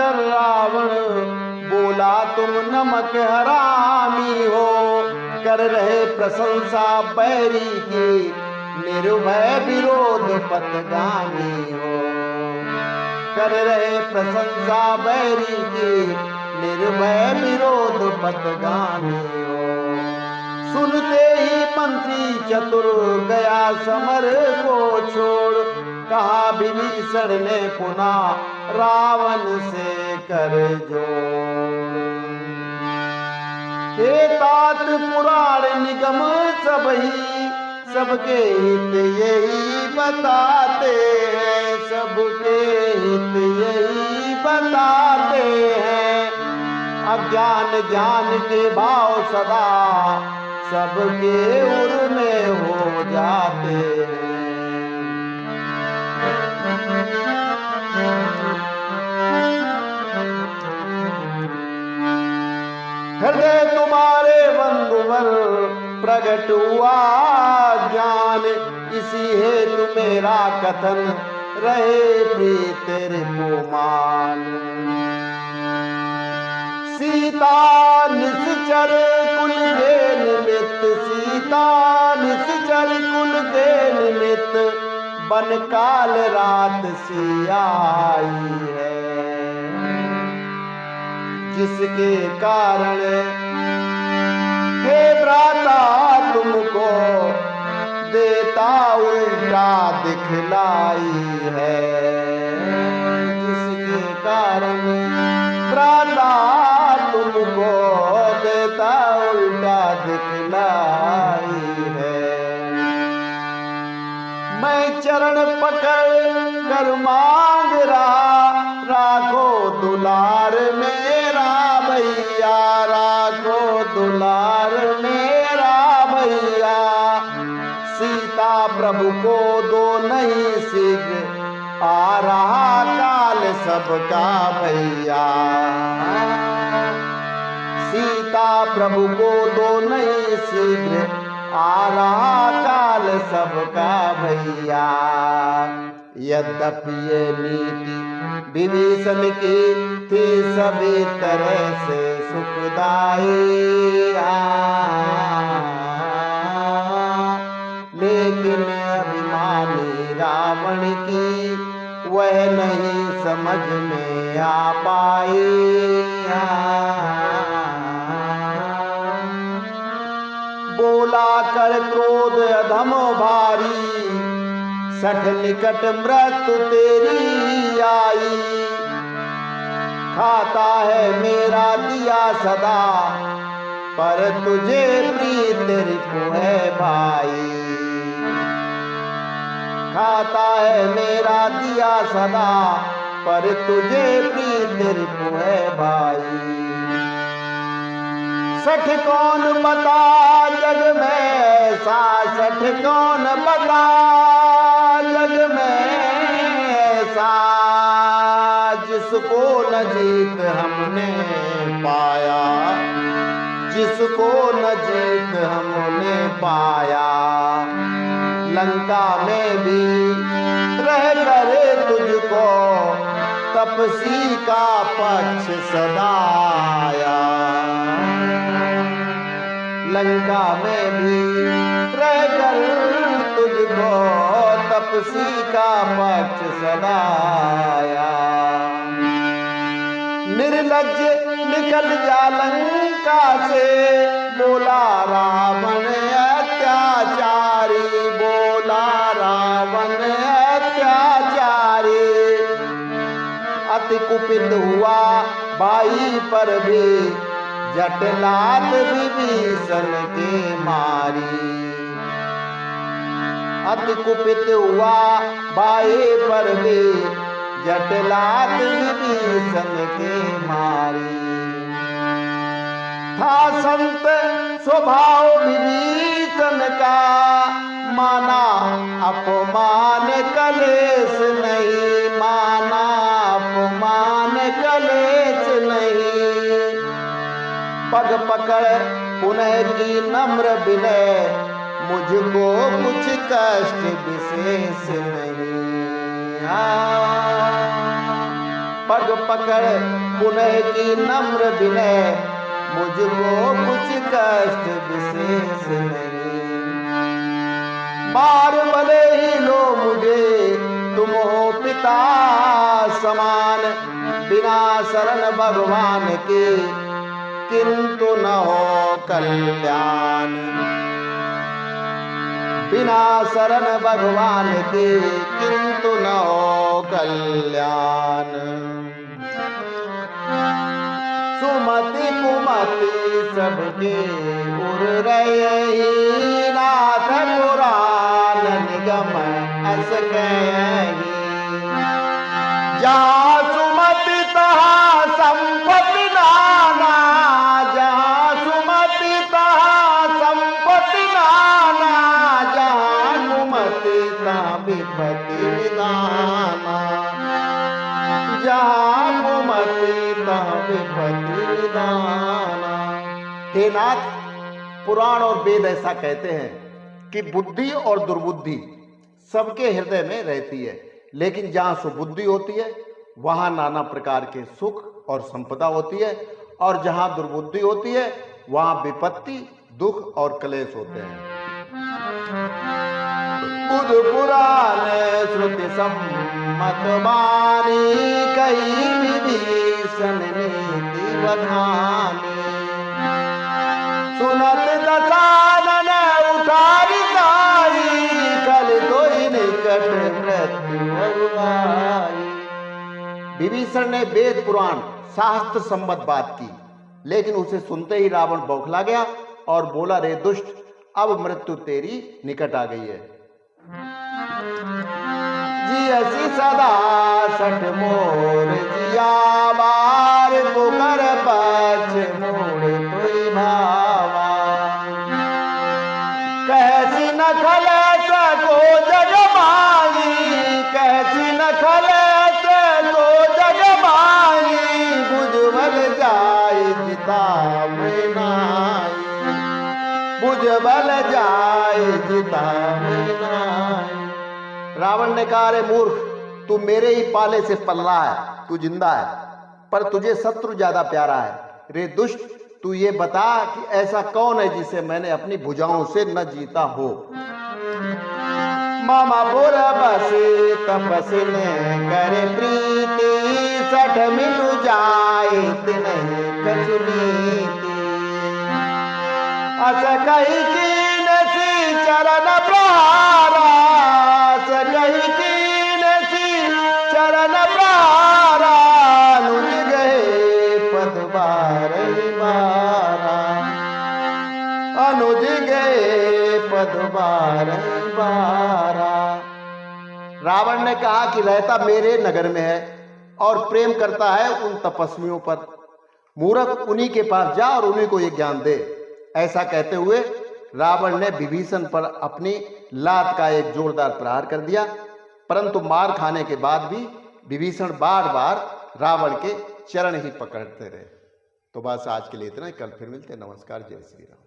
कर रावण बोला तुम नमक हरामी हो। कर रहे प्रशंसा बैरी की निर्भय विरोध पथगामी हो। कर रहे प्रशंसा बैरी की निर्भय विरोध पथगामी हो। सुनते ही मंत्री चतुर गया समर को छोड़। कहा विभीषण ने पुनः रावण से कर जोड़। हे तात पुराण निगम सबही सबके हित यही बताते हैं। सबके हित यही बताते हैं। अज्ञान ज्ञान के भाव सदा सबके उर में हो जाते हैं। हृदय तुम्हारे बंधुवर प्रगट हुआ ज्ञान। इसी हेतु मेरा कथन रहे प्रीत रिपुमान। सीता निश्चर कुल के निमित्त सीता निश्चर कुल के निमित्त बन काल रात सी आई है। जिसके कारण हे भ्राता तुमको देता उल्टा दिखलाई है। जिसके कारण भ्राता तुमको देता उल्टा दिखलाई है। मैं चरण पकड़ कर मांग रहा राखो दुलार मेरा भैया। राखो दुलार मेरा भैया। सीता प्रभु को दो नहीं शीघ्र आ रहा काल सबका भैया। सीता प्रभु को दो नहीं शीघ्र आ रहा काल सबका भैया। यद्यपि ये नीति विभीषण की थी सभी तरह से सुखदाई। लेकिन अभिमानी रावण की वह नहीं समझ में आ पाई। बोला कर क्रोध अधम भारी सठ निकट मृत्यु तेरी आई। खाता है मेरा दिया सदा पर तुझे प्रीत रिपु है भाई। खाता है मेरा दिया सदा पर तुझे प्रीत रिपु है भाई। सठ कौन बता जग में ऐसा सठ कौन बता जग में ऐसा जिसको न जीत हमने पाया। जिसको न जीत हमने पाया। लंका में भी रह करे तुझको तपसी का पक्ष सदाया। लंका में भी रह कर तुझको तपसी का पक्ष सदाया। निर्लज्ज निकल जा लंका से बोला रावण अत्याचारी। बोला रावण अत्याचारी। अति कुपित हुआ भाई पर भी जटलाद विभीषण के मारी। अति कुपित हुआ भाई पर भी जटलाद विभीषण के मारी। था संत स्वभाव विभीषण का माना अपमान कलेश नहीं। माना अपमान कलेश नहीं। पग पकड़ पुनः की नम्र विनय मुझको कुछ कष्ट विशेष नहीं। पग पकड़ पुनः की नम्र विनय, मुझको कुछ कष्ट विशेष नहीं। मार भले ही लो मुझे तुम हो पिता समान, बिना शरण भगवान के किंतु न हो कल्याण। बिना शरण भगवान के किंतु न हो कल्याण। सुमति कुमति सबके उर रही, नाथ पुराण निगम अस कही। जहाँ सुमति तहाँ संपत्ति नाना, जहाँ सुमति तहाँ संपत्ति नाना, जहाँ कुमति तहाँ विपत्ति निदाना, जहाँ कुमति तहाँ विपत्ति निदाना। हे नाथ, पुराण और वेद ऐसा कहते हैं कि बुद्धि और दुर्बुद्धि सबके हृदय में रहती है, लेकिन जहाँ सुबुद्धि होती है वहाँ नाना प्रकार के सुख और संपदा होती है, और जहाँ दुर्बुद्धि होती है वहाँ विपत्ति, दुख और क्लेश होते हैं। बुध पुराण श्रुति सम्मत वाणी, कही विभीषण नीति बखानी। सुनत दशानन उठारी गाई, कल दोई निकट मृत्यु आई। विभीषण ने वेद पुराण शास्त्र संबद्ध बात की, लेकिन उसे सुनते ही रावण बौखला गया और बोला, रे दुष्ट, अब मृत्यु तेरी निकट आ गई है। जियसी सदा सठ मोर जिया बार, पुकर पछ मोड़ तुई भावा। कहसी न खले सको जग माई, कहसी न खले सको जग माई, बुझबल जाय जिता में नाई, बुझबल जाय जिता में नाई। रावण ने कहा, रे मूर्ख, तू मेरे ही पाले से पल्ला है, तू जिंदा है, पर तुझे शत्रु ज्यादा प्यारा है। रे दुष्ट, तू ये बता कि ऐसा कौन है जिसे मैंने अपनी भुजाओं से न जीता हो। मामा पुर बसे तपसी ने करे प्रीति, सठ मिटु जाए तिन्हि कछु नीति। अस कही कीनसी चरण प्रहारा, अस कही कीनसी चरण प्रहारा, अनुज गए पद बारहि बारा, अनुज गए पद बारहि बारा। रावण ने कहा कि रहता मेरे नगर में है और प्रेम करता है उन तपस्वियों पर। मूर्ख, उन्हीं के पास जा और उन्हीं को ये ज्ञान दे। ऐसा कहते हुए रावण ने विभीषण पर अपनी लात का एक जोरदार प्रहार कर दिया, परंतु मार खाने के बाद भी विभीषण बार बार रावण के चरण ही पकड़ते रहे। तो बस आज के लिए इतना ही, कल फिर मिलते हैं। नमस्कार, जय श्री राम।